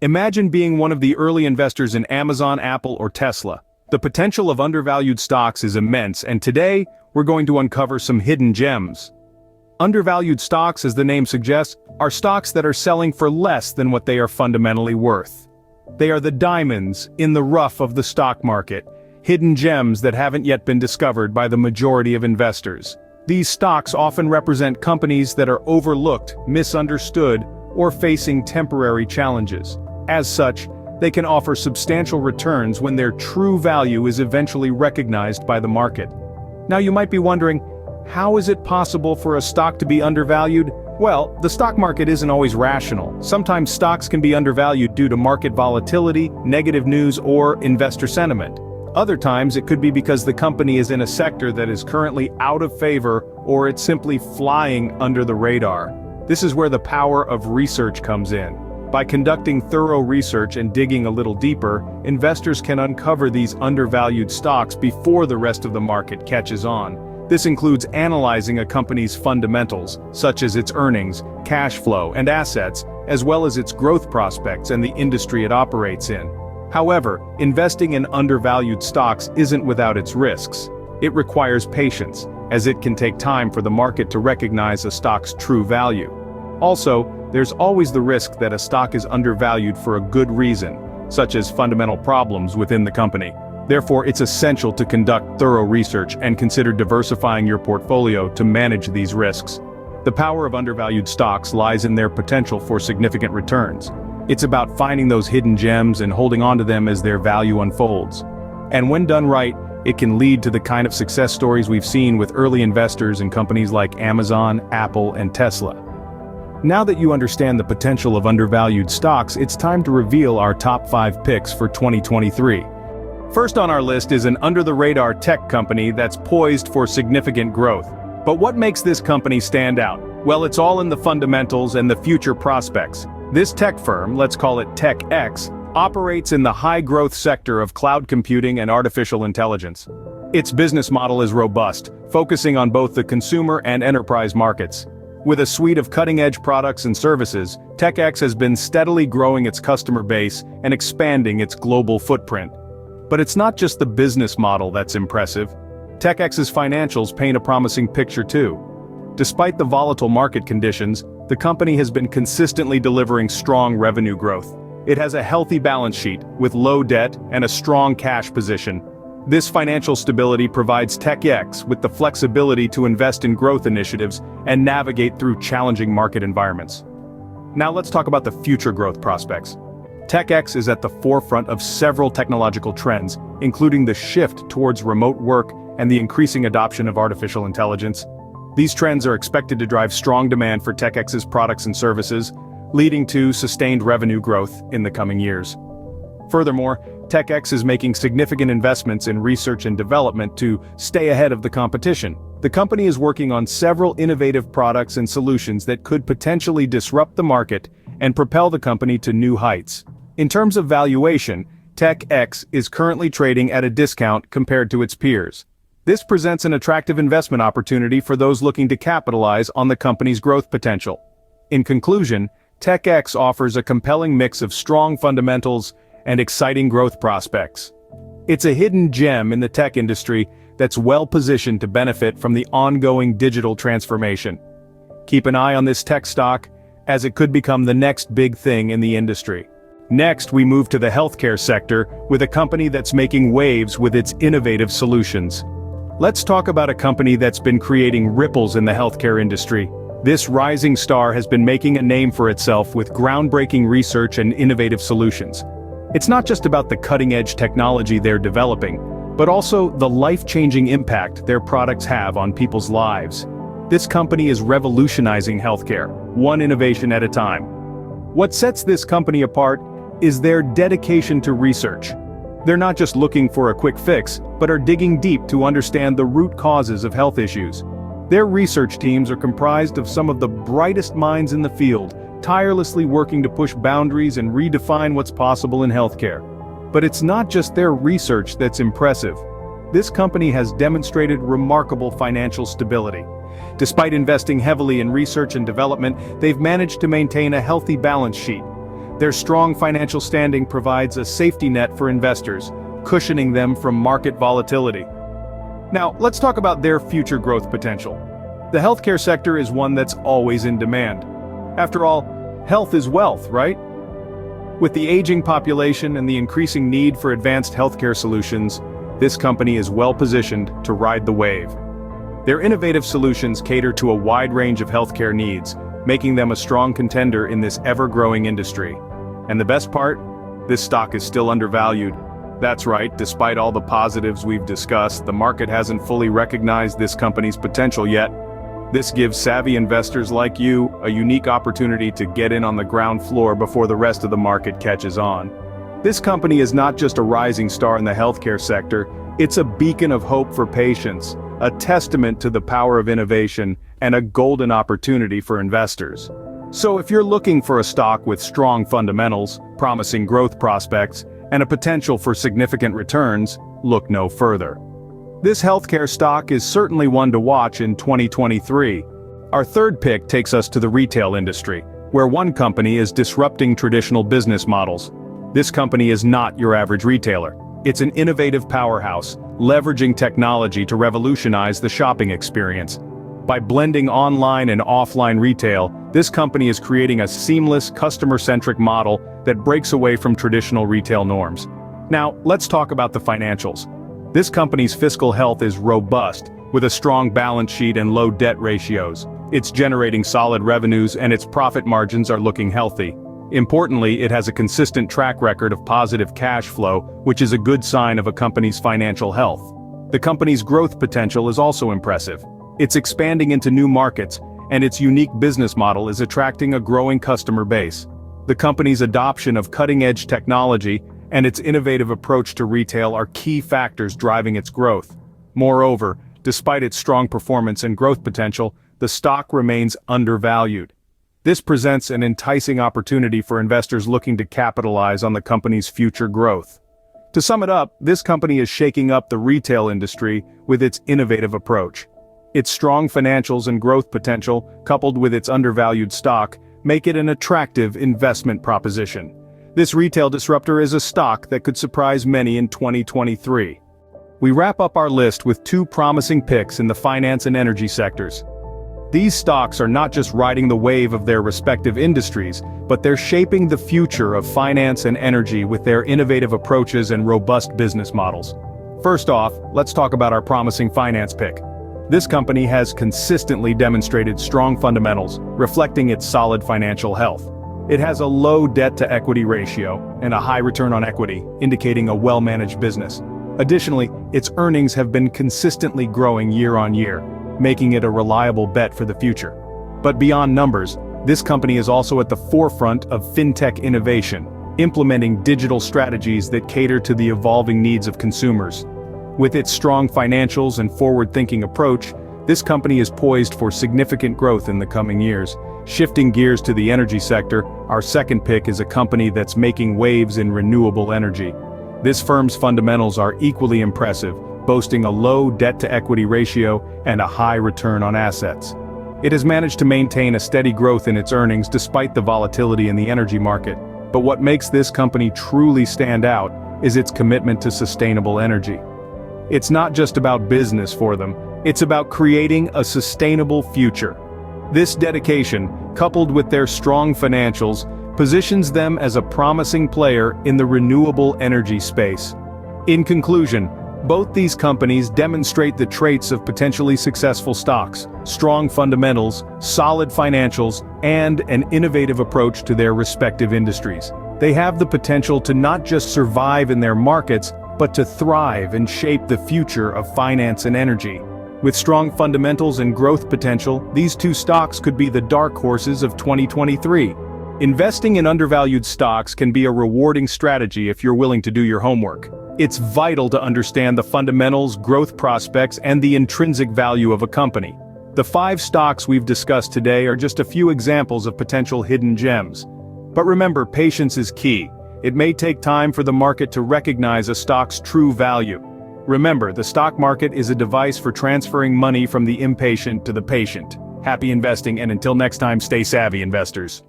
Imagine being one of the early investors in Amazon, Apple, or Tesla. The potential of undervalued stocks is immense, and today, we're going to uncover some hidden gems. Undervalued stocks, as the name suggests, are stocks that are selling for less than what they are fundamentally worth. They are the diamonds in the rough of the stock market, hidden gems that haven't yet been discovered by the majority of investors. These stocks often represent companies that are overlooked, misunderstood, or facing temporary challenges. As such, they can offer substantial returns when their true value is eventually recognized by the market. Now you might be wondering, how is it possible for a stock to be undervalued? Well, the stock market isn't always rational. Sometimes stocks can be undervalued due to market volatility, negative news, or investor sentiment. Other times it could be because the company is in a sector that is currently out of favor, or it's simply flying under the radar. This is where the power of research comes in. By conducting thorough research and digging a little deeper, investors can uncover these undervalued stocks before the rest of the market catches on. This includes analyzing a company's fundamentals, such as its earnings, cash flow, and assets, as well as its growth prospects and the industry it operates in. However, investing in undervalued stocks isn't without its risks. It requires patience, as it can take time for the market to recognize a stock's true value. Also, there's always the risk that a stock is undervalued for a good reason, such as fundamental problems within the company. Therefore, it's essential to conduct thorough research and consider diversifying your portfolio to manage these risks. The power of undervalued stocks lies in their potential for significant returns. It's about finding those hidden gems and holding on to them as their value unfolds. And when done right, it can lead to the kind of success stories we've seen with early investors in companies like Amazon, Apple, and Tesla. Now that you understand the potential of undervalued stocks, it's time to reveal our top 5 picks for 2023. First on our list is an under-the-radar tech company that's poised for significant growth. But what makes this company stand out? Well, it's all in the fundamentals and the future prospects. This tech firm, let's call it TechX, operates in the high-growth sector of cloud computing and artificial intelligence. Its business model is robust, focusing on both the consumer and enterprise markets. With a suite of cutting-edge products and services, TechX has been steadily growing its customer base and expanding its global footprint. But it's not just the business model that's impressive. TechX's financials paint a promising picture too. Despite the volatile market conditions, the company has been consistently delivering strong revenue growth. It has a healthy balance sheet, with low debt and a strong cash position. This financial stability provides TechX with the flexibility to invest in growth initiatives and navigate through challenging market environments. Now let's talk about the future growth prospects. TechX is at the forefront of several technological trends, including the shift towards remote work and the increasing adoption of artificial intelligence. These trends are expected to drive strong demand for TechX's products and services, leading to sustained revenue growth in the coming years. Furthermore, TechX is making significant investments in research and development to stay ahead of the competition. The company is working on several innovative products and solutions that could potentially disrupt the market and propel the company to new heights. In terms of valuation, TechX is currently trading at a discount compared to its peers. This presents an attractive investment opportunity for those looking to capitalize on the company's growth potential. In conclusion, TechX offers a compelling mix of strong fundamentals and exciting growth prospects. It's a hidden gem in the tech industry that's well-positioned to benefit from the ongoing digital transformation. Keep an eye on this tech stock, as it could become the next big thing in the industry. Next, we move to the healthcare sector with a company that's making waves with its innovative solutions. Let's talk about a company that's been creating ripples in the healthcare industry. This rising star has been making a name for itself with groundbreaking research and innovative solutions. It's not just about the cutting-edge technology they're developing, but also the life-changing impact their products have on people's lives. This company is revolutionizing healthcare, one innovation at a time. What sets this company apart is their dedication to research. They're not just looking for a quick fix, but are digging deep to understand the root causes of health issues. Their research teams are comprised of some of the brightest minds in the field, tirelessly working to push boundaries and redefine what's possible in healthcare. But it's not just their research that's impressive. This company has demonstrated remarkable financial stability. Despite investing heavily in research and development, they've managed to maintain a healthy balance sheet. Their strong financial standing provides a safety net for investors, cushioning them from market volatility. Now, let's talk about their future growth potential. The healthcare sector is one that's always in demand. After all, health is wealth, right? With the aging population and the increasing need for advanced healthcare solutions, this company is well-positioned to ride the wave. Their innovative solutions cater to a wide range of healthcare needs, making them a strong contender in this ever-growing industry. And the best part? This stock is still undervalued. That's right, despite all the positives we've discussed, the market hasn't fully recognized this company's potential yet. This gives savvy investors like you a unique opportunity to get in on the ground floor before the rest of the market catches on. This company is not just a rising star in the healthcare sector, it's a beacon of hope for patients, a testament to the power of innovation, and a golden opportunity for investors. So if you're looking for a stock with strong fundamentals, promising growth prospects, and a potential for significant returns, look no further. This healthcare stock is certainly one to watch in 2023. Our third pick takes us to the retail industry, where one company is disrupting traditional business models. This company is not your average retailer. It's an innovative powerhouse, leveraging technology to revolutionize the shopping experience. By blending online and offline retail, this company is creating a seamless, customer-centric model that breaks away from traditional retail norms. Now, let's talk about the financials. This company's fiscal health is robust, with a strong balance sheet and low debt ratios. It's generating solid revenues and its profit margins are looking healthy. Importantly, it has a consistent track record of positive cash flow, which is a good sign of a company's financial health. The company's growth potential is also impressive. It's expanding into new markets, and its unique business model is attracting a growing customer base. The company's adoption of cutting-edge technology and its innovative approach to retail are key factors driving its growth. Moreover, despite its strong performance and growth potential, the stock remains undervalued. This presents an enticing opportunity for investors looking to capitalize on the company's future growth. To sum it up, this company is shaking up the retail industry with its innovative approach. Its strong financials and growth potential, coupled with its undervalued stock, make it an attractive investment proposition. This retail disruptor is a stock that could surprise many in 2023. We wrap up our list with two promising picks in the finance and energy sectors. These stocks are not just riding the wave of their respective industries, but they're shaping the future of finance and energy with their innovative approaches and robust business models. First off, let's talk about our promising finance pick. This company has consistently demonstrated strong fundamentals, reflecting its solid financial health. It has a low debt-to-equity ratio and a high return on equity, indicating a well-managed business. Additionally, its earnings have been consistently growing year on year, making it a reliable bet for the future. But beyond numbers, this company is also at the forefront of fintech innovation, implementing digital strategies that cater to the evolving needs of consumers. With its strong financials and forward-thinking approach, this company is poised for significant growth in the coming years. Shifting gears to the energy sector, our second pick is a company that's making waves in renewable energy. This firm's fundamentals are equally impressive, boasting a low debt-to-equity ratio and a high return on assets. It has managed to maintain a steady growth in its earnings despite the volatility in the energy market. But what makes this company truly stand out is its commitment to sustainable energy. It's not just about business for them, it's about creating a sustainable future. This dedication, coupled with their strong financials, positions them as a promising player in the renewable energy space. In conclusion, both these companies demonstrate the traits of potentially successful stocks: strong fundamentals, solid financials, and an innovative approach to their respective industries. They have the potential to not just survive in their markets, but to thrive and shape the future of finance and energy. With strong fundamentals and growth potential, these two stocks could be the dark horses of 2023. Investing in undervalued stocks can be a rewarding strategy if you're willing to do your homework. It's vital to understand the fundamentals, growth prospects, and the intrinsic value of a company. The 5 stocks we've discussed today are just a few examples of potential hidden gems. But remember, patience is key. It may take time for the market to recognize a stock's true value. Remember, the stock market is a device for transferring money from the impatient to the patient. Happy investing, and until next time, stay savvy, investors.